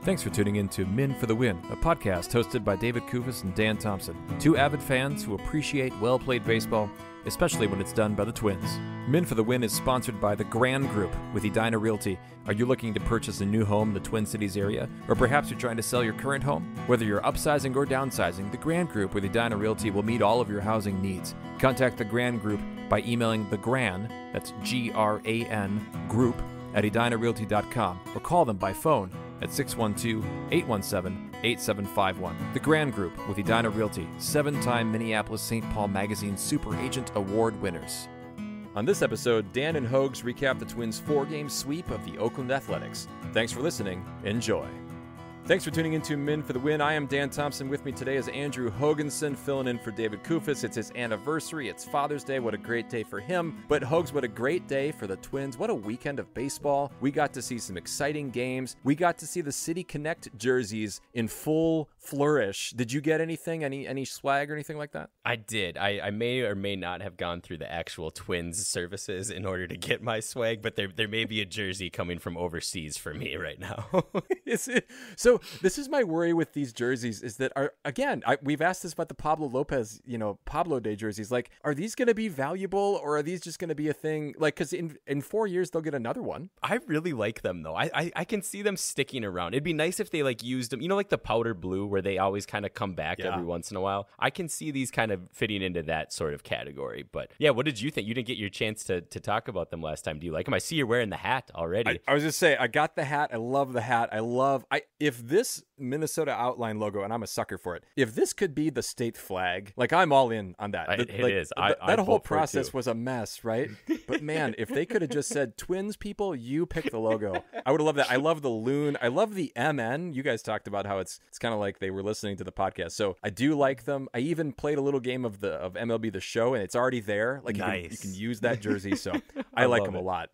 Thanks for tuning in to Men for the Win, a podcast hosted by David Kufis and Dan Thompson, two avid fans who appreciate well-played baseball, especially when it's done by the Twins. Men for the Win is sponsored by the Grand Group with Edina Realty. Are you looking to purchase a new home in the Twin Cities area? Or perhaps you're trying to sell your current home? Whether you're upsizing or downsizing, the Grand Group with Edina Realty will meet all of your housing needs. Contact the Grand Group by emailing thegran, that's G-R-A-N, group, at edinarealty.com, or call them by phone at 612-817-8751. The Grand Group with Edina Realty, 7-time Minneapolis-St. Paul Magazine Super Agent Award winners. On this episode, Dan and Hoges recap the Twins' 4-game sweep of the Oakland Athletics. Thanks for listening. Enjoy. Thanks for tuning in to Men for the Win. I am Dan Thompson. With me today is Andrew Hogenson, filling in for David Kufis. It's his anniversary. It's Father's Day. What a great day for him. But Hoges, what a great day for the Twins. What a weekend of baseball. We got to see some exciting games. We got to see the City Connect jerseys in full flourish. Did you get anything? Any swag or anything like that? I did. I may or may not have gone through the actual Twins services in order to get my swag, but there may be a jersey coming from overseas for me right now. Is it? So this is my worry with these jerseys is that, we've asked this about the Pablo Lopez, Pablo Day jerseys. Like, are these going to be valuable or are these just going to be a thing? Like, because in 4 years, they'll get another one. I really like them, though. I can see them sticking around. It'd be nice if they, used them, like the powder blue where they always kind of come back every once in a while. I can see these kind of fitting into that sort of category. But, yeah, what did you think? You didn't get your chance to talk about them last time. Do you like them? I see you're wearing the hat already. I was just saying, I got the hat. I love the hat. If this Minnesota outline logo, and I'm a sucker for it, if this could be the state flag, I'm all in on that. It is. That whole process was a mess, right? But man, if they could have just said, Twins people, you pick the logo, I would have loved that. I love the loon. I love the MN. You guys talked about how it's kind of like they were listening to the podcast. So I do like them. I even played a little game of MLB The Show, and it's already there. Nice. You can use that jersey. So I like them a lot.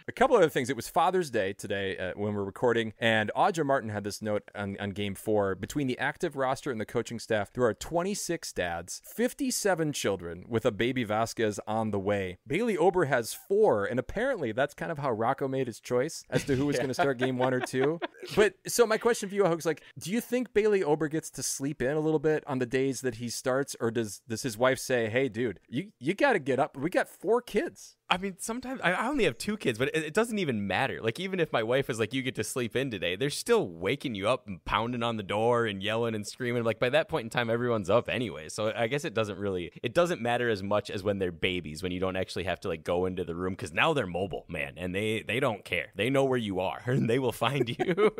A couple other things. It was Father's Day today when we're recording, and Audra Martin had this note on Game 4. Between the active roster and the coaching staff, there are 26 dads, 57 children, with a baby Vasquez on the way. Bailey Ober has 4, and apparently that's kind of how Rocco made his choice as to who was going to start Game 1 or 2. But so my question for you, Hoges, do you think Bailey Ober gets to sleep in a little bit on the days that he starts, or does his wife say, hey, dude, you got to get up. We got 4 kids. I mean, sometimes I only have 2 kids, but it doesn't even matter. Even if my wife is like, you get to sleep in today, they're still waking you up and pounding on the door and yelling and screaming. By that point in time, everyone's up anyway. So I guess it doesn't matter as much as when they're babies, when you don't actually have to go into the room, because now they're mobile, man, and they don't care. They know where you are and they will find you.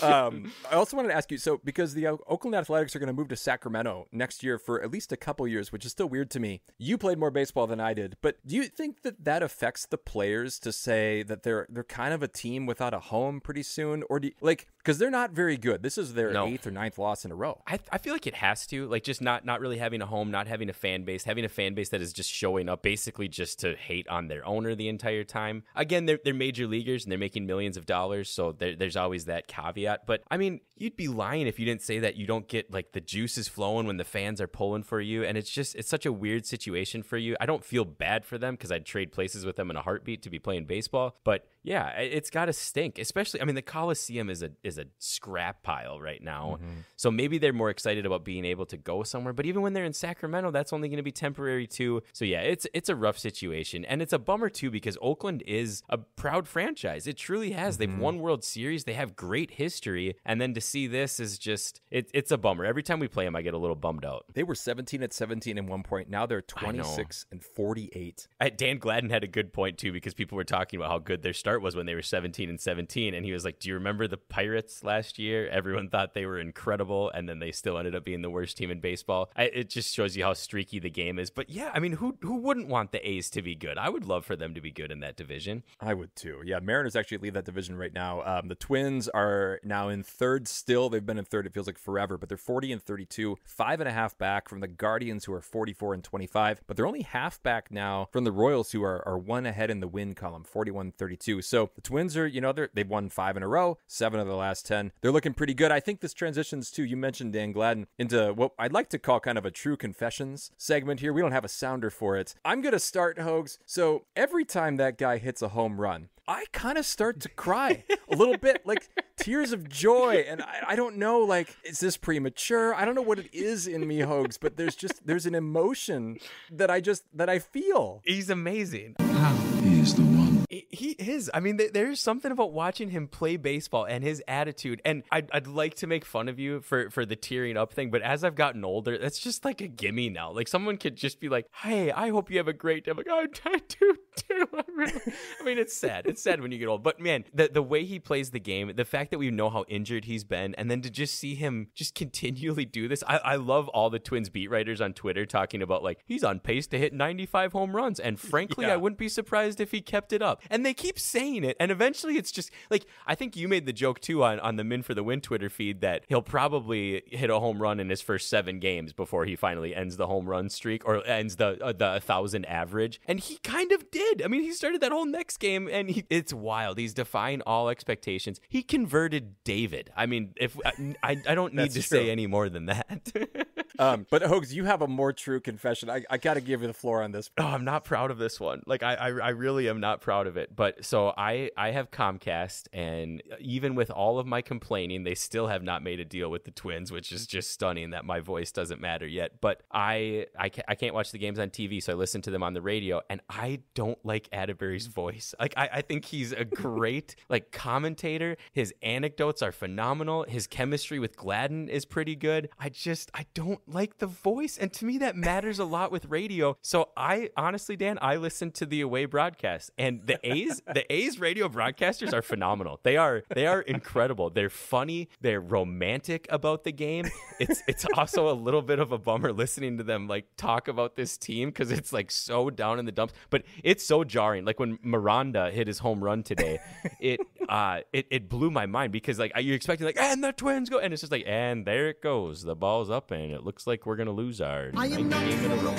I also wanted to ask you, so because the Oakland Athletics are going to move to Sacramento next year for at least a couple years, which is still weird to me. You played more baseball than I did, but do you think that affects the players to say that they're kind of a team without a home pretty soon? Or do you, because they're not very good. This is their 8th or 9th loss in a row. I feel like it has to, just not really having a home, not having a fan base that is just showing up basically just to hate on their owner the entire time. Again, they're major leaguers and they're making millions of dollars, so there's always that caveat. But I mean, you'd be lying if you didn't say that you don't get the juices flowing when the fans are pulling for you, and it's such a weird situation for you. I don't feel bad for them because I'd trade places with them in a heartbeat to be playing baseball, but yeah, it's got to stink. Especially, I mean, the Coliseum is a scrap pile right now, so maybe they're more excited about being able to go somewhere. But even when they're in Sacramento, that's only going to be temporary too. So yeah, it's a rough situation, and it's a bummer too because Oakland is a proud franchise. It truly has. They've won World Series. They have great history, and then to see this is just it's a bummer. Every time we play them, I get a little bummed out. They were 17-17 at one point. Now they're 26-48. Dan Gladden had a good point too, because people were talking about how good their start was when they were 17-17, and he was like, do you remember the Pirates last year? Everyone thought they were incredible, and then they still ended up being the worst team in baseball. It just shows you how streaky the game is. But yeah, I mean, who wouldn't want the A's to be good? I would love for them to be good in that division. I would too. Yeah, Mariners actually lead that division right now. The Twins are now in 3rd still. They've been in 3rd, it feels like forever, but they're 40-32, 5.5 back from the Guardians, who are 44-25, but they're only half back now from the Royals, who are 1 ahead in the win column, 41-32. So the Twins are, they've won 5 in a row, 7 of the last 10. They're looking pretty good. I think this transitions too, you mentioned Dan Gladden, into what I'd like to call kind of a true confessions segment here. We don't have a sounder for it. I'm going to start, Hoges. So every time that guy hits a home run, I kind of start to cry a little bit, like tears of joy. And I don't know, like, is this premature? I don't know what it is in me, Hoges, but there's an emotion that I feel. He's amazing. He is the one. He is. I mean, there's something about watching him play baseball and his attitude. And I'd like to make fun of you for the tearing up thing, but as I've gotten older, that's just like a gimme now. Like someone could just be like, "Hey, I hope you have a great day." I'm like, "I do too." I mean, it's sad. It's sad when you get old. But man, the way he plays the game, the fact that we know how injured he's been, and then to just see him just continually do this. I love all the Twins beat writers on Twitter talking about like, he's on pace to hit 95 home runs. And frankly, I wouldn't be surprised if he kept it up. And they keep saying it. And eventually it's just like, I think you made the joke too on the Min for the Win Twitter feed that he'll probably hit a home run in his first 7 games before he finally ends the home run streak or ends the 1,000 average. And he kind of did. I mean, he started that whole next game and it's wild. He's defying all expectations. He converted David. I mean, if I don't need to say any more than that. But Hoges, you have a more true confession. I got to give you the floor on this. Oh, I'm not proud of this one. Like I really am not proud of it. But so I have Comcast, and even with all of my complaining, they still have not made a deal with the Twins, which is just stunning that my voice doesn't matter yet. But I can't watch the games on TV, so I listen to them on the radio, and I don't like Atterbury's voice. Like I think he's a great like commentator. His anecdotes are phenomenal. His chemistry with Gladden is pretty good. I don't like the voice, and to me that matters a lot with radio. So I honestly, Dan, I listen to the away broadcast, and the A's radio broadcasters are phenomenal. They are incredible. They're funny. They're romantic about the game. It's also a little bit of a bummer listening to them like talk about this team because it's like so down in the dumps. But it's so jarring. Like when Miranda hit his home run today, it blew my mind because like you're expecting like, and the Twins go, and it's just like, and there it goes. The ball's up, and it looks like we're gonna lose our ninth game in a row.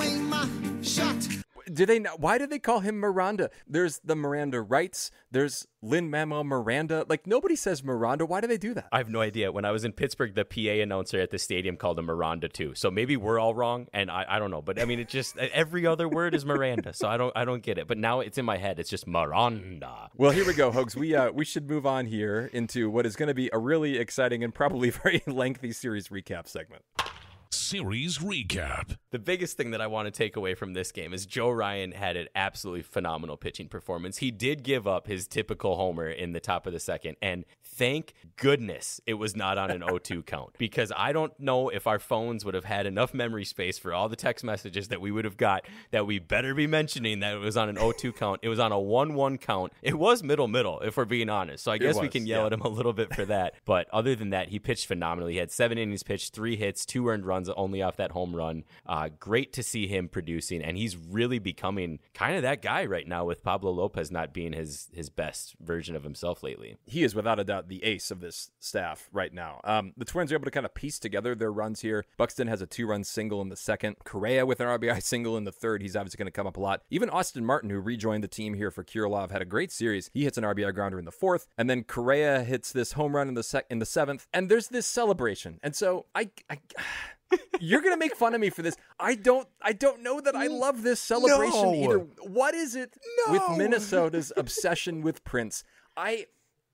Do they not? Why do they call him Miranda? There's the Miranda Rights. There's Lin-Manuel Miranda. Like, nobody says Miranda. Why do they do that? I have no idea. When I was in Pittsburgh, the PA announcer at the stadium called him Miranda too. So maybe we're all wrong, and I don't know. But I mean, it just every other word is Miranda, so I don't get it. But now it's in my head. It's just Miranda. Well, here we go, Hoges. We should move on here into what is going to be a really exciting and probably very lengthy series recap segment. Series recap. The biggest thing that I want to take away from this game is Joe Ryan had an absolutely phenomenal pitching performance. He did give up his typical homer in the top of the second, and thank goodness it was not on an 0-2 count, because I don't know if our phones would have had enough memory space for all the text messages that we would have got that we better be mentioning that it was on an 0-2 count. It was on a 1-1 count. It was middle, if we're being honest. So I guess we can yell at him a little bit for that. But other than that, he pitched phenomenally. He had 7 innings pitched, 3 hits, 2 earned runs only off that home run. Great to see him producing, and he's really becoming kind of that guy right now with Pablo Lopez not being his best version of himself lately. He is without a doubt the ace of this staff right now. The Twins are able to kind of piece together their runs here. Buxton has a 2-run single in the second. Correa with an RBI single in the third. He's obviously going to come up a lot. Even Austin Martin, who rejoined the team here for Kirilov, had a great series. He hits an RBI grounder in the fourth, and then Correa hits this home run in the seventh, and there's this celebration. And so I you're going to make fun of me for this. I don't know that I love this celebration either. What is it with Minnesota's obsession with Prince?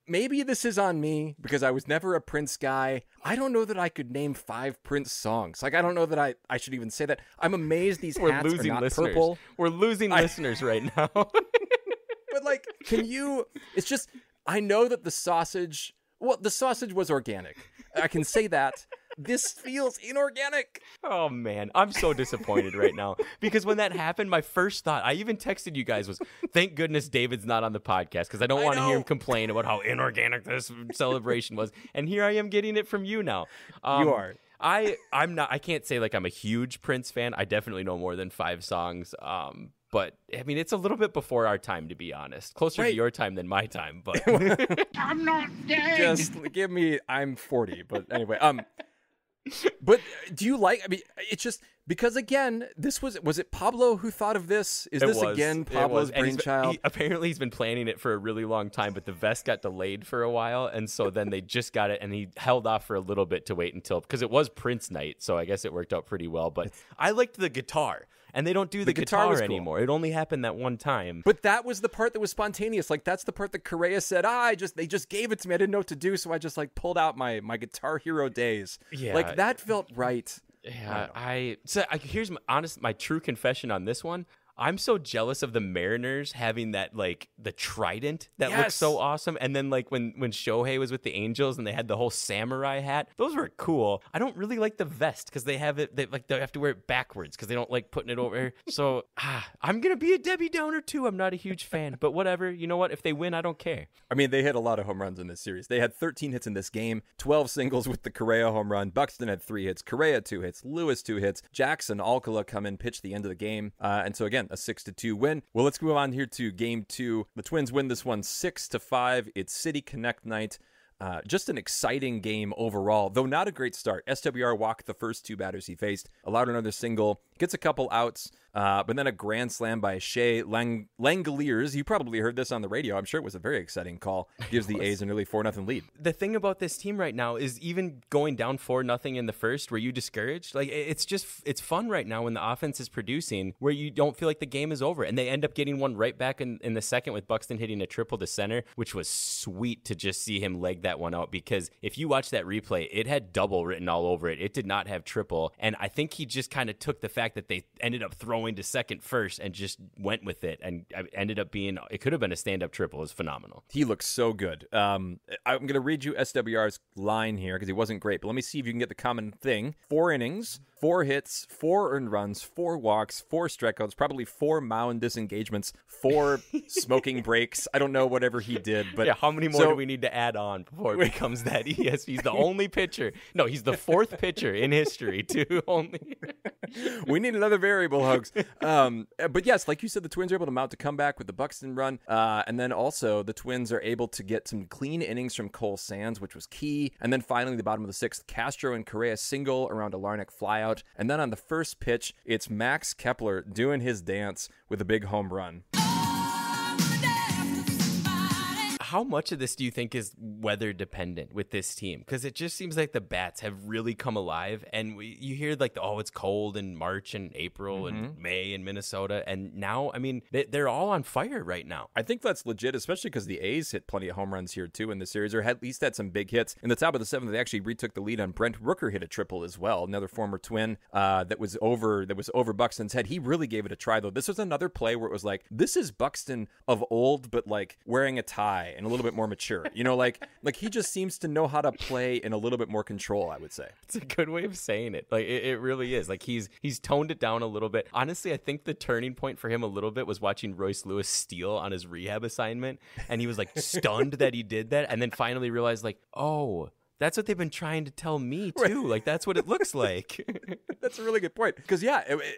Maybe this is on me because I was never a Prince guy. I don't know that I could name 5 Prince songs. Like, I don't know that I should even say that. I'm amazed these hats are not listeners. Purple. We're losing listeners right now. But like, it's just, I know that the sausage was organic. I can say that. This feels inorganic. Oh, man. I'm so disappointed right now. Because when that happened, my first thought, I even texted you guys, was, thank goodness David's not on the podcast, because I don't want to hear him complain about how inorganic this celebration was. And here I am getting it from you now. You are. I'm not. I can't say like I'm a huge Prince fan. I definitely know more than 5 songs. But I mean, it's a little bit before our time, to be honest. Closer to your time than my time. But I'm not dead. Just give me. I'm 40. But anyway. But do you like? I mean, it's just because again, this was it Pablo who thought of this? Is this again Pablo's brainchild? Apparently, he's been planning it for a really long time, but the vest got delayed for a while, and so then they just got it, and he held off for a little bit to wait until, because it was Prince night, so I guess it worked out pretty well. But I liked the guitar. And they don't do the guitar was guitar cool. anymore. It only happened that one time. But that was the part that was spontaneous. Like, that's the part that Correa said, they just gave it to me. I didn't know what to do, so I just, like, pulled out my Guitar Hero days. Yeah. Like, that felt right. Yeah, here's my true confession on this one. I'm so jealous of the Mariners having that, like, the trident that looks so awesome. And then, like, when Shohei was with the Angels and they had the whole samurai hat, those were cool. I don't really like the vest because they have it, they have to wear it backwards because they don't like putting it over. So, I'm going to be a Debbie Downer too. I'm not a huge fan, but whatever. You know what? If they win, I don't care. I mean, they hit a lot of home runs in this series. They had 13 hits in this game, 12 singles with the Correa home run. Buxton had 3 hits, Correa 2 hits, Lewis 2 hits, Jackson, Alcala come in, pitch the end of the game. And so, again, a 6-2 win. Well, let's move on here to game 2. The Twins win this one 6-5. It's City Connect night. Just an exciting game overall, though not a great start. SWR walked the first 2 batters he faced, allowed another single, gets a couple outs, but then a grand slam by Shea Langoliers. You probably heard this on the radio. I'm sure it was a very exciting call. Gives the A's an early 4-0 lead. The thing about this team right now is even going down 4-0 in the first, were you discouraged? Like, it's fun right now when the offense is producing where you don't feel like the game is over. And they end up getting one right back in the second with Buxton hitting a triple to center, which was sweet to just see him leg that one out, because if you watch that replay, it had double written all over it. It did not have triple. And I think he just kind of took the fact that they ended up throwing to second first and just went with it, and ended up being, it could have been a stand-up triple. It was phenomenal. He looks so good. I'm going to read you SWR's line here because he wasn't great, but let me see if you can get the common thing. 4 innings, 4 hits, 4 earned runs, 4 walks, 4 strikeouts, probably 4 mound disengagements, 4 smoking breaks. I don't know, whatever he did. But yeah, how many more do we need to add on before it becomes that? Yes, he's the only pitcher. No, he's the 4th pitcher in history to only. We need another variable, Hoges. But yes, like you said, the Twins are able to mount a comeback with the Buxton run. And then also the Twins are able to get some clean innings from Cole Sands, which was key. And then finally, the bottom of the 6th, Castro and Correa single around a Larnach flyout. And then on the first pitch, it's Max Kepler doing his dance with a big home run. How much of this do you think is weather dependent with this team? Because it just seems like the bats have really come alive, and you hear like, it's cold in March and April and May in Minnesota, and now, I mean, they're all on fire right now. I think that's legit, especially because the A's hit plenty of home runs here too in the series, or at least had some big hits. In the top of the 7th, they actually retook the lead on Brent Rooker hit a triple as well, another former Twin that was over Buxton's head. He really gave it a try though. This was another play where it was like, this is Buxton of old, but like wearing a tie and a little bit more mature, like he just seems to know how to play in a little bit more control, I would say. It's a good way of saying it. Like it really is. Like he's toned it down a little bit. Honestly, I think the turning point for him a little bit was watching Royce Lewis steal on his rehab assignment, and he was like stunned that he did that, and then finally realized like, oh, that's what they've been trying to tell me too. Right. Like that's what it looks like. That's a really good point. Because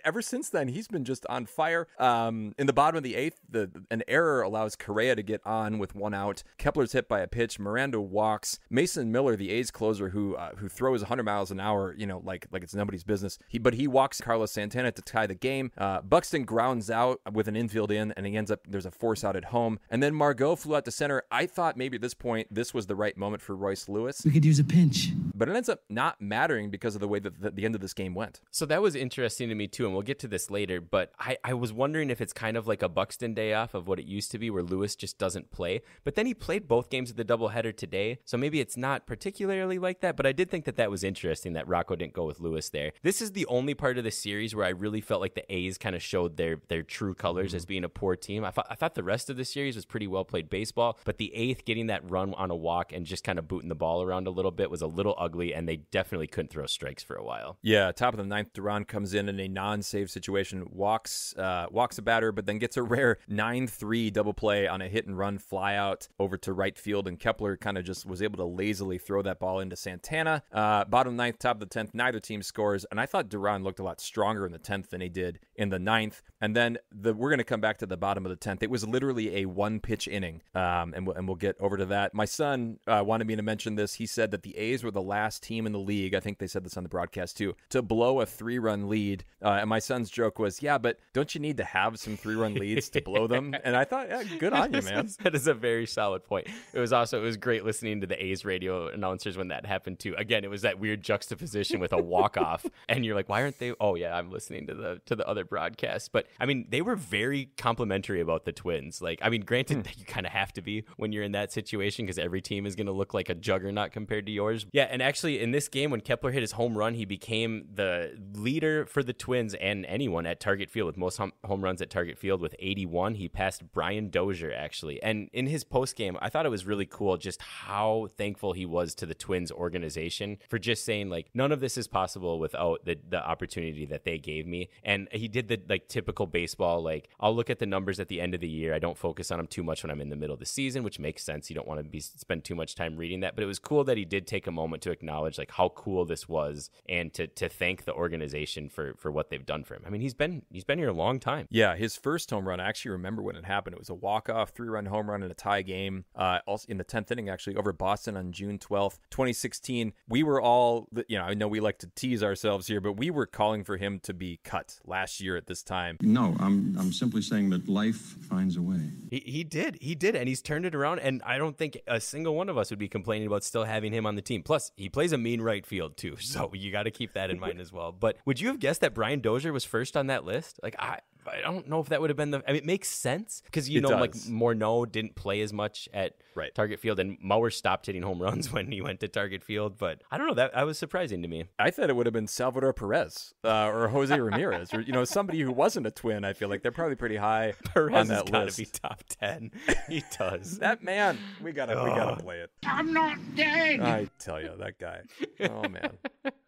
ever since then he's been just on fire. In the bottom of the 8th, an error allows Correa to get on with 1 out. Kepler's hit by a pitch. Miranda walks. Mason Miller, the A's closer, who throws 100 miles an hour, like it's nobody's business. He walks Carlos Santana to tie the game. Buxton grounds out with an infield in, and he ends up there's a force out at home. And then Margot flew out to center. I thought maybe at this point this was the right moment for Royce Lewis. We could use a pinch. But it ends up not mattering because of the way that the end of this game went. So that was interesting to me too, and we'll get to this later, but I was wondering if it's kind of like a Buxton day off of what it used to be where Lewis just doesn't play. But then he played both games of the doubleheader today, so maybe it's not particularly like that, but I did think that was interesting that Rocco didn't go with Lewis there. This is the only part of the series where I really felt like the A's kind of showed their true colors as being a poor team. I thought the rest of the series was pretty well played baseball, but the 8th getting that run on a walk and just kind of booting the ball around a little bit was a little ugly, and they definitely couldn't throw strikes for a while. Yeah, top of the 9th, Duran comes in a non-save situation, walks a batter, but then gets a rare 9-3 double play on a hit-and-run flyout over to right field, and Kepler kind of just was able to lazily throw that ball into Santana. Bottom 9th, top of the 10th, neither team scores, and I thought Duran looked a lot stronger in the 10th than he did in the 9th, and then we're going to come back to the bottom of the 10th. It was literally a one-pitch inning, and we'll get over to that. My son wanted me to mention this. He said that the A's were the last team in the league, I think they said this on the broadcast too, to blow a 3-run lead. And my son's joke was, yeah, but don't you need to have some 3-run leads to blow them? And I thought, yeah, good on you, man. That is a very solid point. It was great listening to the A's radio announcers when that happened too. Again, it was that weird juxtaposition with a walk-off. And you're like, why aren't they? Oh yeah, I'm listening to the other broadcast. But I mean, they were very complimentary about the Twins. Like, I mean, granted, you kind of have to be when you're in that situation because every team is going to look like a juggernaut compared to yours. Yeah, and actually in this game, when Kepler hit his home run, he became the leader for the Twins and anyone at Target Field with most home runs at Target Field with 81. He passed Brian Dozier, actually. And in his postgame, I thought it was really cool just how thankful he was to the Twins organization for just saying, like, none of this is possible without the opportunity that they gave me. And he did the, like, typical baseball, like, I'll look at the numbers at the end of the year. I don't focus on them too much when I'm in the middle of the season, which makes sense. You don't want to spend too much time reading that. But it was cool that he did take a moment to acknowledge, like, how cool this was and to thank the organization for what they've done for him. I mean, he's been here a long time. Yeah, his first home run, I actually remember when it happened. It was a walk-off 3-run home run in a tie game, also in the 10th inning, actually, over Boston on June 12th, 2016. We were all, I know we like to tease ourselves here, but we were calling for him to be cut last year at this time. No, I'm simply saying that life finds a way. He did, and he's turned it around, and I don't think a single one of us would be complaining about still having him on the team. Plus, he plays a mean right field, too, so you got to keep that in mind as well. But would you have guessed that Brian Dozier was first on that list? Like, I don't know if that would have been it makes sense because, like Morneau didn't play as much at Target Field and Mauer stopped hitting home runs when he went to Target Field. But I don't know, that was surprising to me. I thought it would have been Salvador Perez or Jose Ramirez or, somebody who wasn't a Twin. I feel like they're probably pretty high Perez on that has got list. to be top 10. He does. That man, we gotta play it. I'm not dead. I tell you, that guy. Oh, man.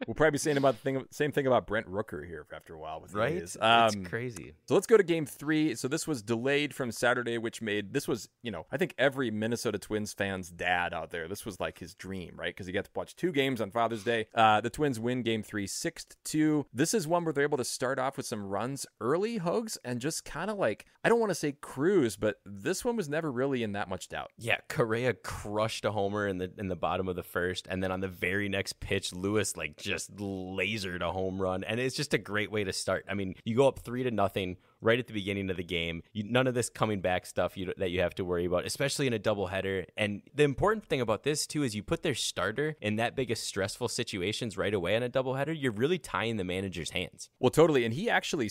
We'll probably be saying same thing about Brent Rooker here after a while with right? It's crazy. So let's go to game 3. So this was delayed from Saturday, which this was, I think every Minnesota Twins fan's dad out there. This was like his dream, right? Because he got to watch 2 games on Father's Day. The Twins win game 3, 6-2. This is one where they're able to start off with some runs early, Hoges, and just kind of like, I don't want to say cruise, but this one was never really in that much doubt. Yeah, Correa crushed a homer in the bottom of the first, and then on the very next pitch, Lewis just lasered a home run, and it's just a great way to start. I mean, you go up 3-0 right at the beginning of the game. None of this coming back stuff that you have to worry about, especially in a doubleheader. And the important thing about this, too, is you put their starter in that big of stressful situations right away on a doubleheader, you're really tying the manager's hands. Well, totally. And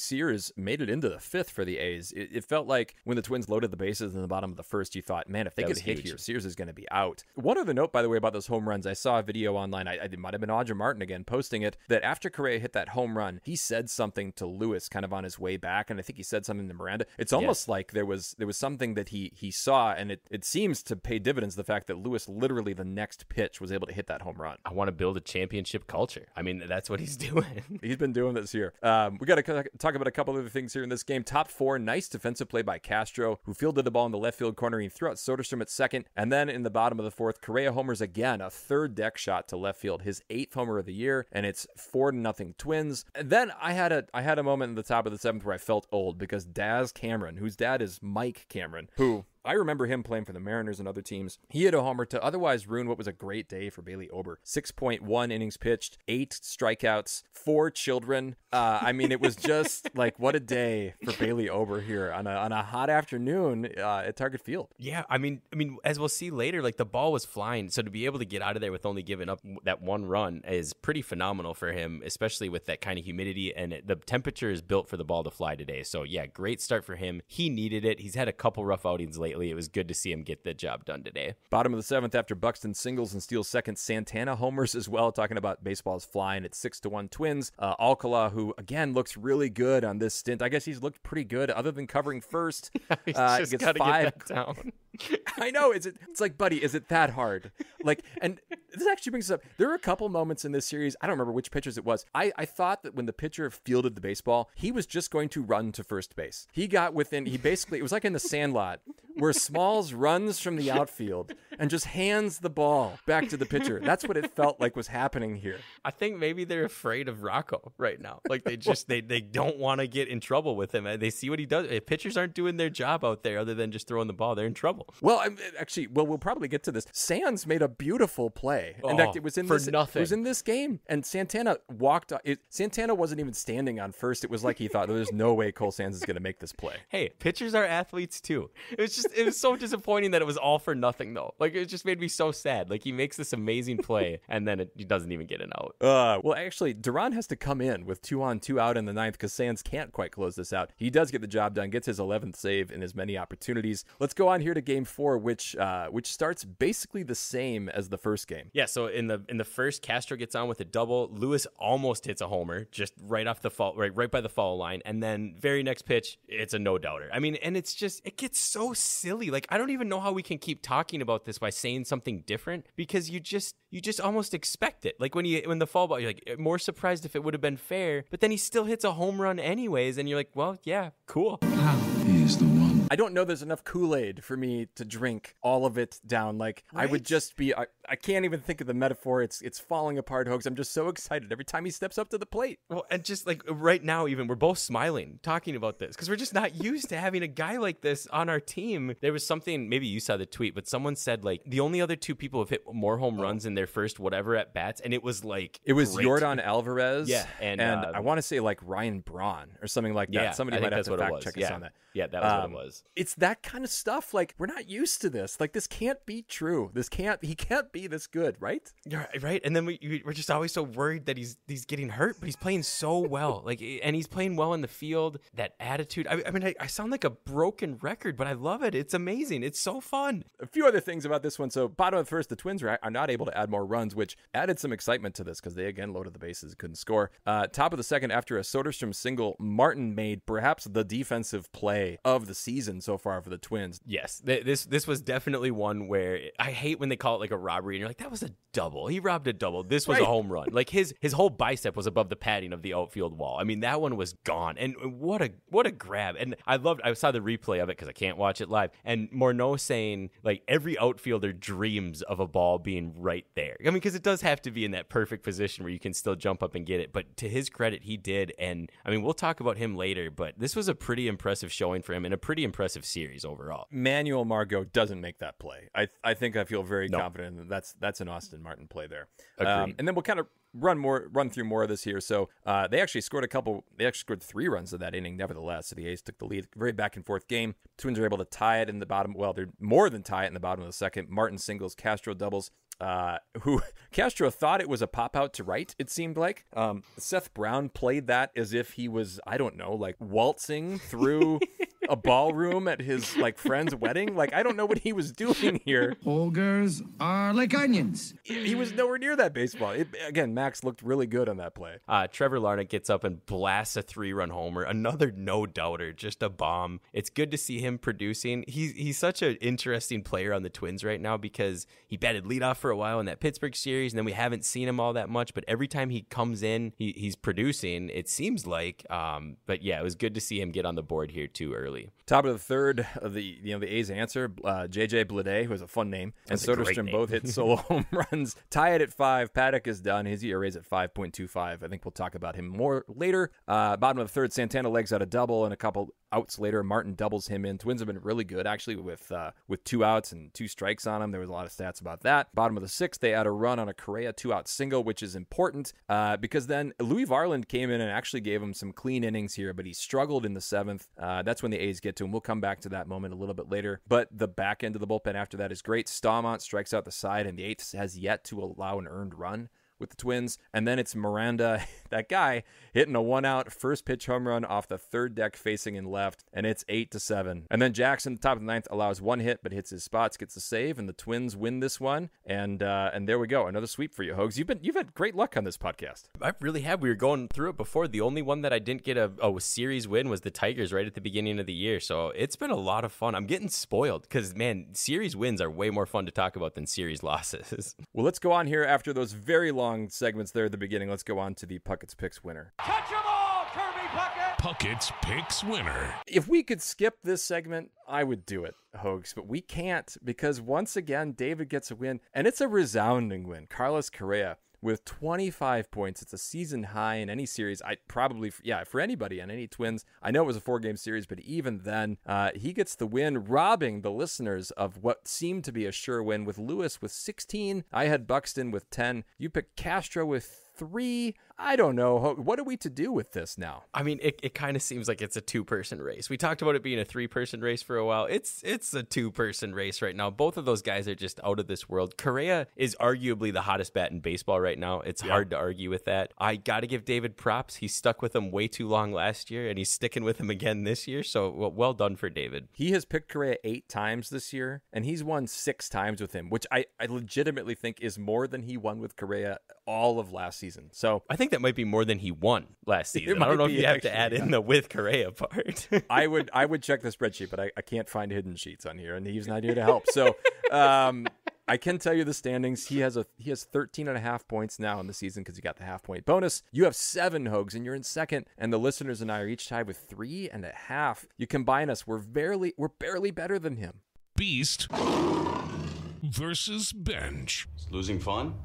Sears made it into the 5th for the A's. It felt like when the Twins loaded the bases in the bottom of the first, you thought, man, if they get hit here, Sears is going to be out. One other note, by the way, about those home runs, I saw a video online, it might have been Audra Martin again posting it, that after Correa hit that home run, he said something to Lewis kind of on his way back, and I think he said something to Miranda. It's almost like there was something that he saw, and it seems to pay dividends, the fact that Lewis literally the next pitch was able to hit that home run. I want to build a championship culture. I mean, that's what he's doing. He's been doing this here. We got to talk about a couple other things here in this game. Top 4, nice defensive play by Castro, who fielded the ball in the left field corner. He threw out Soderstrom at second, and then in the bottom of the 4th, Correa homers again, a 3rd deck shot to left field, his 8th homer of the year, and it's 4-0 Twins. And then I had a moment in the top of the 7th where I felt old because Daz Cameron, whose dad is Mike Cameron, who I remember him playing for the Mariners and other teams. He hit a homer to otherwise ruin what was a great day for Bailey Ober. 6.1 innings pitched, 8 strikeouts, 4 children. I mean, it was just like, what a day for Bailey Ober here on a hot afternoon at Target Field. Yeah, I mean, as we'll see later, like the ball was flying. So to be able to get out of there with only giving up that 1 run is pretty phenomenal for him, especially with that kind of humidity. And the temperature is built for the ball to fly today. So yeah, great start for him. He needed it. He's had a couple rough outings lately. It was good to see him get the job done today. Bottom of the 7th, after Buxton singles and steals second, Santana homers as well. Talking about baseball's flying at 6-1 Twins. Alcala, who again looks really good on this stint. I guess he's looked pretty good other than covering first. He's just got to get that down. I know. It's like, buddy, is it that hard? Like, and this actually brings us up. There were a couple moments in this series. I don't remember which pitchers it was. I thought that when the pitcher fielded the baseball, he was just going to run to first base. He got within, it was like in the Sandlot where Smalls runs from the outfield and just hands the ball back to the pitcher. That's what it felt like was happening here. I think maybe they're afraid of Rocco right now. Like they just they don't want to get in trouble with him. They see what he does. If pitchers aren't doing their job out there other than just throwing the ball, they're in trouble. Well, we'll probably get to this. Sands made a beautiful play. In fact, it was in nothing. It was in this game, and Santana walked. Santana wasn't even standing on first. It was like he thought, there's no way Cole Sands is going to make this play. Hey, pitchers are athletes too. It was so disappointing that it was all for nothing though. Like it just made me so sad. Like he makes this amazing play and then he doesn't even get an out. Well, actually, Duran has to come in with 2 on, 2 out in the ninth because Sands can't quite close this out. He does get the job done, gets his 11th save in as many opportunities. Let's go on here to game 4, which starts basically the same as the first game. Yeah, so in the first, Castro gets on with a double. Lewis almost hits a homer just right off the foul, right by the foul line, and then very next pitch, it's a no-doubter. I mean, and it's just, it gets so silly. Like I don't even know how we can keep talking about this by saying something different because you just almost expect it. Like when the foul ball, you're like more surprised if it would have been fair, but then he still hits a home run anyways, and you're like, well, yeah, cool. He's the one. I don't know there's enough Kool-Aid for me to drink all of it down. Like right? I would just be, I can't even think of the metaphor. It's falling apart, Hoges. I'm just so excited every time he steps up to the plate. Well, and just like right now, even we're both smiling talking about this because we're just not used to having a guy like this on our team. There was something, maybe you saw the tweet, but someone said like the only other 2 people have hit more home runs in their first whatever at bats, and it was like it was great. Yordan Alvarez, yeah, and I want to say like Ryan Braun or something like that. Yeah, somebody might have to fact check us on that. Yeah, that was what it was. It's that kind of stuff. Like we're not used to this. Like this can't be true. He can't be this good, right? You're right. And then we're just always so worried that he's getting hurt, but he's playing so well. Like, and he's playing well in the field. That attitude. I mean, I sound like a broken record, but I love it. It's amazing. It's so fun. A few other things about this one. So bottom of the first, the Twins are not able to add more runs, which added some excitement to this because they again loaded the bases, couldn't score. Top of the second, after a Soderstrom single, Martin made perhaps the defensive play of the season so far for the Twins. Yes, this was definitely one where I hate when they call it like a robbery and you're like, that was a double. He robbed a double. This was a home run. Like his whole bicep was above the padding of the outfield wall. I mean, that one was gone. And what a grab. And I saw the replay of it because I can't watch it live. And Morneau saying like every outfielder dreams of a ball being right there. I mean, because it does have to be in that perfect position where you can still jump up and get it. But to his credit, he did. And I mean, we'll talk about him later, but this was a pretty impressive showing for him and a pretty impressive series overall. Manuel Margot doesn't make that play. I think I feel very confident that that's an Austin Martin play there. And then we'll kind of run through more of this here. So they actually scored 3 runs of that inning nevertheless. So the A's took the lead. Very back and forth game. Twins are able to tie it in the bottom. Well, they're more than tie it in the bottom of the second. Martin singles, Castro doubles. Who Castro thought it was a pop out to right, it seemed like. Seth Brown played that as if he was, I don't know, like waltzing through a ballroom at his like friend's wedding. Like, I don't know what he was doing here. Ogres are like onions. He was nowhere near that baseball. Again, Max looked really good on that play. Trevor Larnach gets up and blasts a 3-run homer. Another no-doubter, just a bomb. It's good to see him producing. He's such an interesting player on the Twins right now because he batted leadoff for a while in that Pittsburgh series, and then we haven't seen him all that much, but every time he comes in, he's producing, it seems like. But yeah, it was good to see him get on the board here too early. Top of the third, the A's answer, JJ Bleday, who has a fun name, and Soderstrom both hit solo home runs. Tie it at 5. Paddock is done. His ERA is at 5.25. I think we'll talk about him more later. Bottom of the third, Santana legs out a double, and a couple outs later, Martin doubles him in. Twins have been really good, actually, with 2 outs and 2 strikes on them. There was a lot of stats about that. Bottom of the 6th, they add a run on a Correa 2-out single, which is important because then Louis Varland came in and actually gave him some clean innings here, but he struggled in the 7th. That's when the A's get to him. We'll come back to that moment a little bit later. But the back end of the bullpen after that is great. Staumont strikes out the side, and the 8th has yet to allow an earned run with the Twins. And then it's Miranda, that guy, hitting a 1-out first pitch home run off the third deck facing in left, and it's 8-7. And then Jackson, top of the 9th, allows 1 hit but hits his spots, gets a save, and the Twins win this one. And there we go, another sweep for you, Hoges. You've had great luck on this podcast. I really have. We were going through it before. The only one that I didn't get a series win was the Tigers right at the beginning of the year. So it's been a lot of fun. I'm getting spoiled because, man, series wins are way more fun to talk about than series losses. Well, let's go on here after those very long segments there at the beginning. Let's go on to the Puckett's Picks winner. Catch 'em all, Kirby Puckett! Puckett's Picks winner. If we could skip this segment, I would do it, Hoges, but we can't because once again, David gets a win, and it's a resounding win. Carlos Correa with 25 points. It's a season high in any series. For anybody on any Twins. I know it was a 4-game series, but even then, he gets the win, robbing the listeners of what seemed to be a sure win with Lewis with 16. I had Buxton with 10. You picked Castro with 3. I don't know. What are we to do with this now? I mean, it kind of seems like it's a 2-person race. We talked about it being a 3-person race for a while. It's a 2-person race right now. Both of those guys are just out of this world. Correa is arguably the hottest bat in baseball right now. It's hard to argue with that. I got to give David props. He stuck with him way too long last year, and he's sticking with him again this year. So well done for David. He has picked Correa 8 times this year, and he's won 6 times with him, which I legitimately think is more than he won with Correa all of last season. So I think that might be more than he won last season. I don't know if you have to add in the with Correa part. I would check the spreadsheet, but I can't find hidden sheets on here, and he's not here to help. So I can tell you the standings. He has 13.5 points now in the season because he got the half-point bonus. You have 7, Hoges, and you're in second, and the listeners and I are each tied with 3.5. You combine us, we're barely better than him. Beast versus Bench. Is losing fun?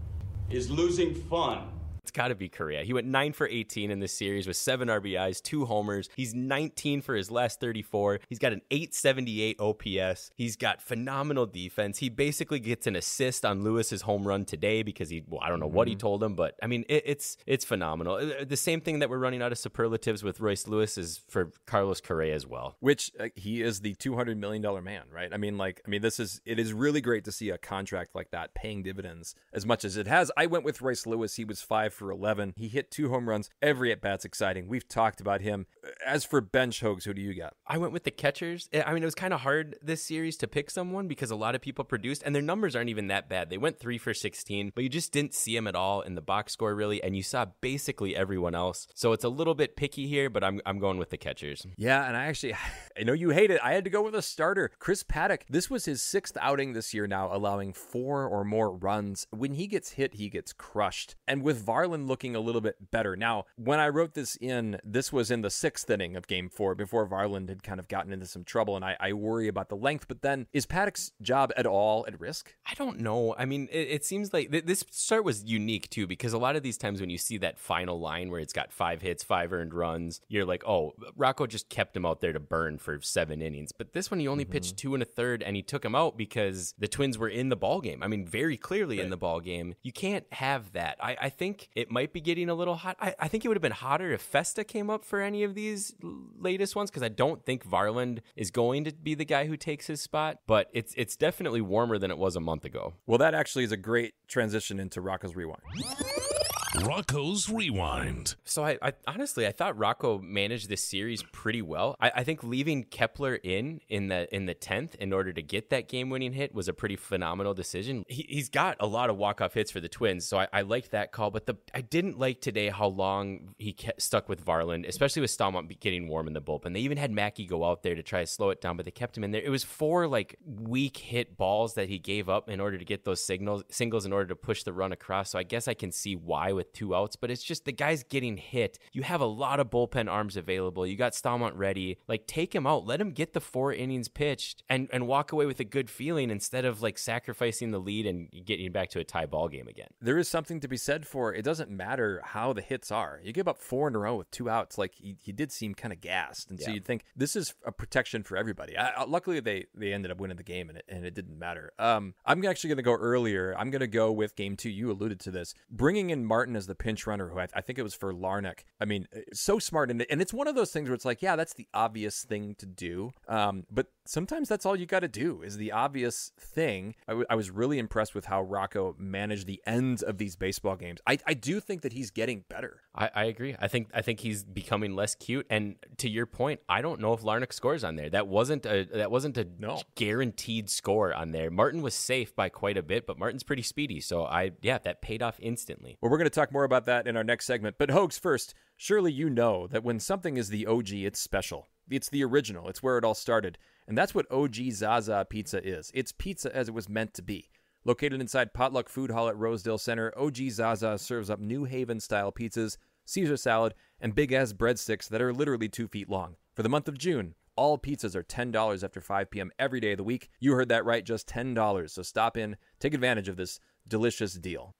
Is losing fun? It's got to be Correa. He went 9 for 18 in this series with 7 RBIs, 2 homers. He's 19 for his last 34. He's got an 878 OPS. He's got phenomenal defense. He basically gets an assist on Lewis's home run today because I don't know what he told him, but I mean, it's phenomenal. The same thing that we're running out of superlatives with Royce Lewis is for Carlos Correa as well. Which he is the $200 million man, right? I mean, it is really great to see a contract like that paying dividends as much as it has. I went with Royce Lewis. He was 5 for 11. He hit 2 home runs. Every at-bat's exciting. We've talked about him. As for bench, Hoges, who do you got? I went with the catchers. I mean, it was kind of hard this series to pick someone because a lot of people produced, and their numbers aren't even that bad. They went 3 for 16, but you just didn't see them at all in the box score, really, and you saw basically everyone else. So it's a little bit picky here, but I'm going with the catchers. Yeah, and I know you hate it. I had to go with a starter. Chris Paddock. This was his 6th outing this year now, allowing 4 or more runs. When he gets hit, he gets crushed. And with Varland looking a little bit better. Now, when I wrote this was in the 6th inning of Game 4 before Varland had kind of gotten into some trouble, and I worry about the length. But then, is Paddock's job at all at risk? I don't know. I mean, it seems like this start was unique, too, because a lot of these times when you see that final line where it's got 5 hits, 5 earned runs, you're like, oh, Rocco just kept him out there to burn for 7 innings. But this one, he only pitched 2 1/3, and he took him out because the Twins were in the ball game. I mean, very clearly in the ball game. You can't have that. I think it might be getting a little hot. I think it would have been hotter if Festa came up for any of these latest ones because I don't think Varland is going to be the guy who takes his spot, but it's definitely warmer than it was a month ago. Well, that actually is a great transition into Rocco's Rewind. Rocco's Rewind. So I honestly, I thought Rocco managed this series pretty well. I think leaving Kepler in the 10th in order to get that game-winning hit was a pretty phenomenal decision. He's got a lot of walk-off hits for the Twins, so I liked that call. But I didn't like today how long he stuck with Varland, especially with Stallman getting warm in the bullpen. They even had Mackey go out there to try to slow it down, but they kept him in there. It was 4 weak hit balls that he gave up in order to get those singles in order to push the run across. So I guess I can see why with 2 outs, but it's just the guy's getting hit. You have a lot of bullpen arms available. You got Stallman ready. Take him out. Let him get the 4 innings pitched and walk away with a good feeling instead of sacrificing the lead and getting back to a tie ball game again. There is something to be said for it doesn't matter how the hits are. You give up 4 in a row with 2 outs. He did seem kind of gassed. And so you'd think this is a protection for everybody. Luckily, they ended up winning the game and it didn't matter. I'm actually going to go earlier. I'm going to go with Game 2. You alluded to this. Bringing in Martin as the pinch runner, who I think it was for Larnach. I mean, so smart. And it's one of those things where it's yeah, that's the obvious thing to do. But sometimes that's all you got to do is the obvious thing. I was really impressed with how Rocco managed the ends of these baseball games. I do think that he's getting better. I agree. I think he's becoming less cute. And to your point, I don't know if Larnach scores on there. That wasn't a guaranteed score on there. Martin was safe by quite a bit, but Martin's pretty speedy. So that paid off instantly. Well, we're going to talk more about that in our next segment. But Hoges, first, surely you know that when something is the OG, it's special. It's the original. It's where it all started. And that's what OG Zaza Pizza is. It's pizza as it was meant to be. Located inside Potluck Food Hall at Rosedale Center, OG Zaza serves up New Haven-style pizzas Caesar salad, and big-ass breadsticks that are literally 2 feet long. For the month of June, all pizzas are $10 after 5 p.m. every day of the week. You heard that right, just $10. So stop in, take advantage of this delicious deal.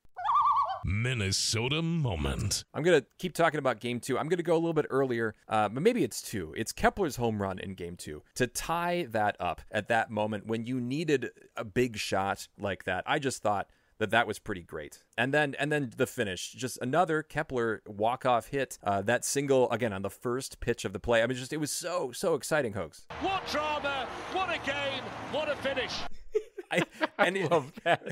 Minnesota Moment. I'm going to keep talking about Game 2. I'm going to go a little bit earlier, but maybe it's 2. It's Kepler's home run in Game 2. To tie that up at that moment when you needed a big shot like that, I just thought that was pretty great. And then the finish, just another Kepler walk-off hit, that single, again, on the first pitch of the play. I mean, it was so exciting, Hoges. What drama, what a game, what a finish. I love that.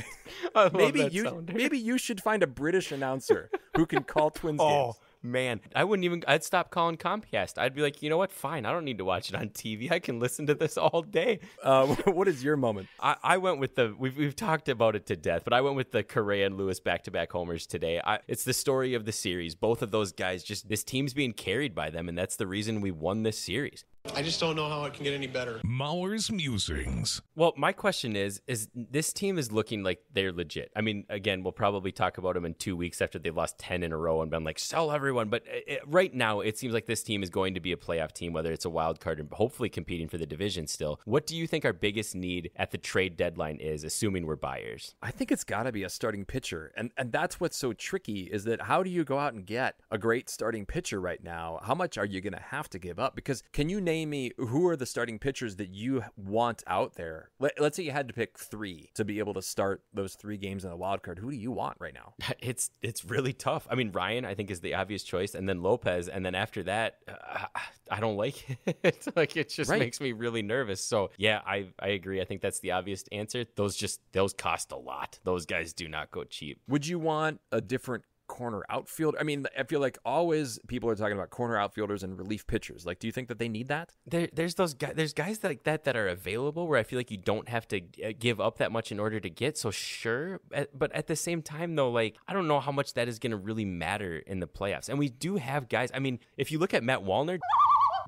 I love Maybe you should find a British announcer who can call Twins games. Man, I'd stop calling Comcast. I'd be like, you know what? Fine. I don't need to watch it on TV. I can listen to this all day. What is your moment? I went with we've talked about it to death, but I went with the Correa and Lewis back-to-back homers today. It's the story of the series. Both of those guys, just this team's being carried by them, and that's the reason we won this series. I just don't know how it can get any better. Mauer's Musings. Well, my question is this team is looking like they're legit. I mean, again, we'll probably talk about them in 2 weeks after they lost 10 in a row and been like, sell everyone. But right now, it seems like this team is going to be a playoff team, whether it's a wild card and hopefully competing for the division still. What do you think our biggest need at the trade deadline is, assuming we're buyers? I think it's got to be a starting pitcher. And that's what's so tricky is that how do you go out and get a great starting pitcher right now? How much are you going to have to give up? Because can you name me who are the starting pitchers that you want out there? Let's say you had to pick 3 to be able to start those 3 games in a wild card. Who do you want right now? It's really tough. I mean, Ryan, I think, is the obvious choice, and then Lopez, and then after that, I don't like it. Like, it just makes me really nervous. So yeah, I agree. I think that's the obvious answer. Those cost a lot. Those guys do not go cheap. Would you want a different corner outfield? I mean, I feel like always people are talking about corner outfielders and relief pitchers. Like, do you think that they need that? There's guys like that are available where I feel like you don't have to give up that much in order to get. So sure, but at the same time though, like, I don't know how much that is going to really matter in the playoffs. And we do have guys. I mean, if you look at Matt Wallner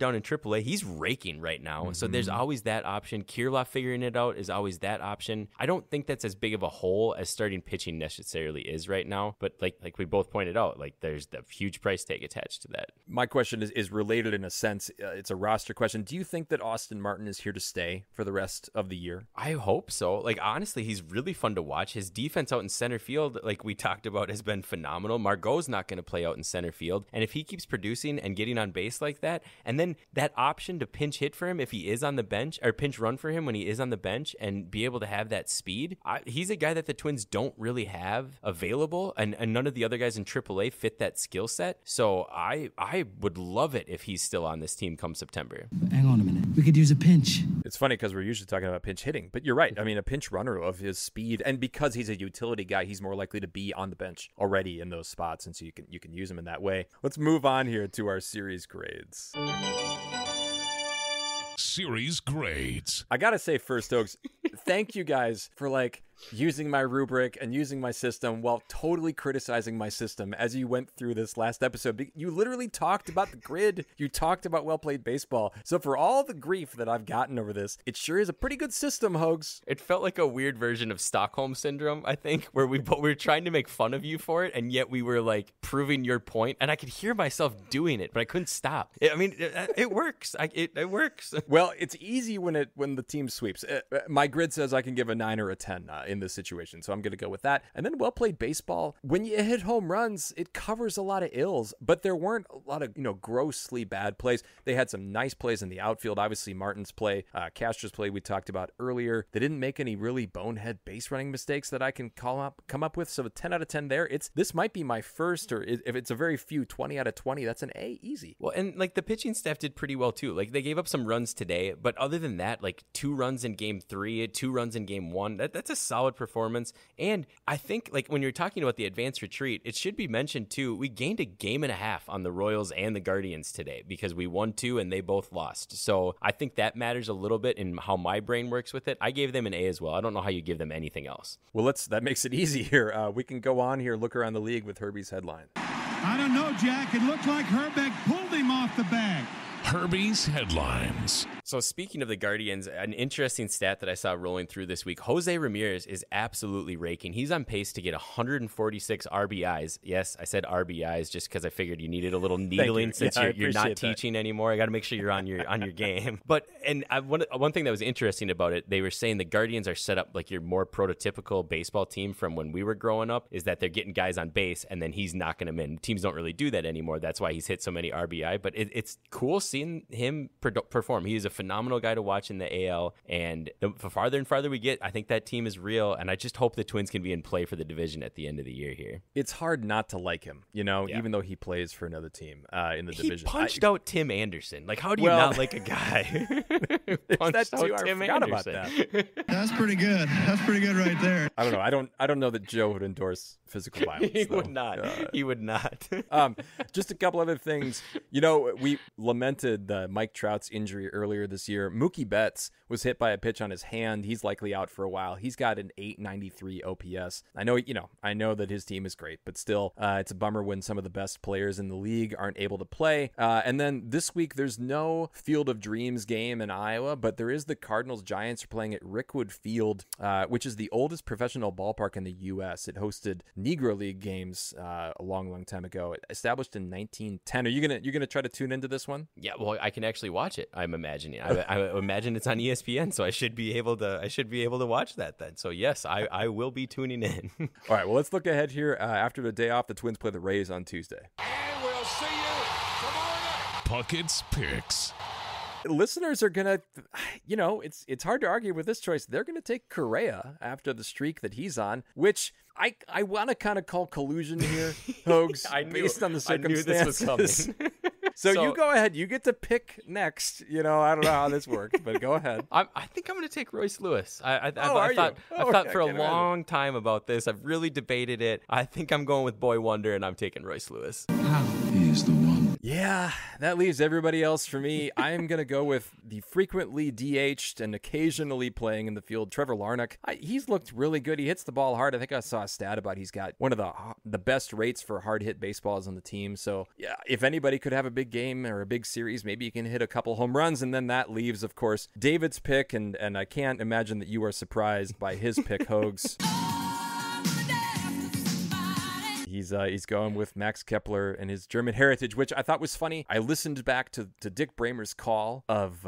down in AAA, he's raking right now. Mm-hmm. So there's always that option. Kirilloff figuring it out is always that option. I don't think that's as big of a hole as starting pitching necessarily is right now. But like we both pointed out, like, there's the huge price tag attached to that. My question is related in a sense. It's a roster question. Do you think that Austin Martin is here to stay for the rest of the year? I hope so. Like, honestly, he's really fun to watch. His defense out in center field, like we talked about, has been phenomenal. Margot's not going to play out in center field. And if he keeps producing and getting on base like that, and then that option to pinch hit for him if he is on the bench, or pinch run for him when he is on the bench, and be able to have that speed, he's a guy that the Twins don't really have available, and none of the other guys in AAA fit that skill set. So I would love it if he's still on this team come September. Hang on a minute. We could use a pinch. It's funny because we're usually talking about pinch hitting, but you're right. I mean, a pinch runner of his speed, and because he's a utility guy, he's more likely to be on the bench already in those spots, and so you can use him in that way. Let's move on here to our series grades. Series grades. I gotta say first, Oaks, thank you guys for using my rubric and using my system while totally criticizing my system as you went through this last episode. You literally talked about the grid. You talked about well-played baseball. So for all the grief that I've gotten over this, it sure is a pretty good system, Hoges. It felt like a weird version of Stockholm Syndrome, I think, where we were trying to make fun of you for it, and yet we were proving your point, and I could hear myself doing it, but I couldn't stop. I mean, it works. It works. Well, it's easy when the team sweeps. My grid says I can give a 9 or a 10 in this situation, so I'm going to go with that. And then well-played baseball, when you hit home runs, it covers a lot of ills, but there weren't a lot of grossly bad plays. They had some nice plays in the outfield. Obviously, Martin's play, Castro's play we talked about earlier. They didn't make any really bonehead base running mistakes that I can come up with. So a 10 out of 10 there. This might be my first, or if it's a very few, 20 out of 20. That's an A, easy. Well, and the pitching staff did pretty well too. They gave up some runs today, but other than that, 2 runs in game 3, 2 runs in game 1. That's a solid performance. And I think when you're talking about the advanced retreat, it should be mentioned too, we gained a game and a half on the Royals and the Guardians today because we won 2 and they both lost. So I think that matters a little bit in how my brain works with it. I gave them an A as well. I don't know how you give them anything else. Well, that makes it easy here. We can go on here, look around the league with Herbie's headline. I don't know, Jack. It looked like Herbeck pulled him off the bag. Herbie's headlines. So speaking of the Guardians, an interesting stat that I saw rolling through this week, Jose Ramirez is absolutely raking. He's on pace to get 146 RBIs. Yes, I said RBIs just because I figured you needed a little needling since you're not teaching anymore. I got to make sure you're on your game. But one thing that was interesting about it, they were saying the Guardians are set up like your more prototypical baseball team from when we were growing up, is that they're getting guys on base and then he's knocking them in. Teams don't really do that anymore. That's why he's hit so many RBI. But it's cool seeing him perform. He is a phenomenal guy to watch in the AL. And the farther and farther we get, I think that team is real. And I just hope the Twins can be in play for the division at the end of the year here. It's hard not to like him, even though he plays for another team in the division. He punched out Tim Anderson. Like, how do you not like a guy who punched out Tim Anderson? About that. That's pretty good. That's pretty good right there. I don't know. I don't know that Joe would endorse physical violence. He would not. He would not. Just a couple other things. We lamented Mike Trout's injury earlier this year. Mookie Betts was hit by a pitch on his hand. He's likely out for a while. He's got an 893 OPS. I know that his team is great, but still, it's a bummer when some of the best players in the league aren't able to play. And then this week, there's no Field of Dreams game in Iowa, but there is the Cardinals-Giants are playing at Rickwood Field, which is the oldest professional ballpark in the U.S. It hosted Negro League games a long time ago. It established in 1910. Are you gonna try to tune into this one? Yeah, well, I can actually watch it. I'm imagining. I imagine it's on ESPN, so I should be able to watch that then. So yes, I will be tuning in. All right, well, let's look ahead here. After the day off, the Twins play the Rays on Tuesday. And we'll see you tomorrow night. Puckett's Picks. Listeners are gonna, it's hard to argue with this choice. They're gonna take Correa after the streak that he's on, which I want to kind of call collusion here, Hoges, based on the circumstances. I knew this was coming. So you go ahead. You get to pick next. I don't know how this works, but go ahead. I think I'm going to take Royce Lewis. I thought for a long time about this. I've really debated it. I think I'm going with Boy Wonder, and I'm taking Royce Lewis. He's the one. Yeah, that leaves everybody else for me. I am going to go with the frequently DH'd and occasionally playing in the field, Trevor Larnach. He's looked really good. He hits the ball hard. I think I saw a stat about he's got one of the best rates for hard hit baseballs on the team. So yeah, if anybody could have a big game or a big series, maybe you can hit a couple home runs. And then that leaves, of course, David's pick. And I can't imagine that you are surprised by his pick, Hoges. He's going with Max Kepler and his German heritage, which I thought was funny. I listened back to Dick Bramer's call of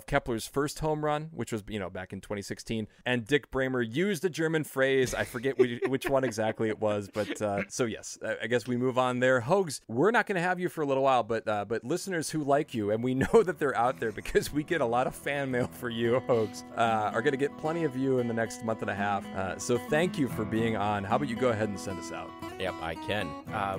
Kepler's first home run, which was back in 2016, and Dick Bramer used a German phrase. I forget which one exactly it was, but so yes, I guess we move on there. Hoges, we're not going to have you for a little while, but listeners who like you, and we know that they're out there because we get a lot of fan mail for you, Hoges, are going to get plenty of you in the next month and a half. So thank you for being on. How about you go ahead and send us out? Yep, I can.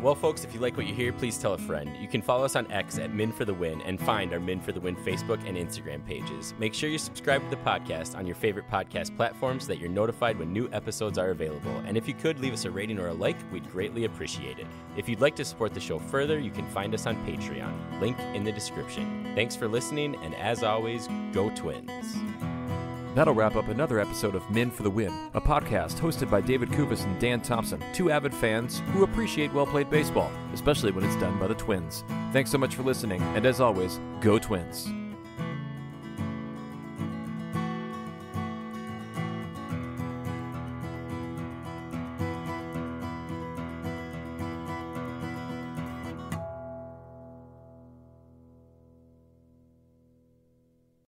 Well, folks, if you like what you hear, please tell a friend. You can follow us on X at Min for the Win and find our Min for the Win Facebook and Instagram pages. Make sure you subscribe to the podcast on your favorite podcast platforms so that you're notified when new episodes are available. And if you could, leave us a rating or a like, we'd greatly appreciate it. If you'd like to support the show further, you can find us on Patreon. Link in the description. Thanks for listening, and as always, go Twins. That'll wrap up another episode of Min for the Win, a podcast hosted by David Kuvas and Dan Thompson, two avid fans who appreciate well-played baseball, especially when it's done by the Twins. Thanks so much for listening, and as always, go Twins.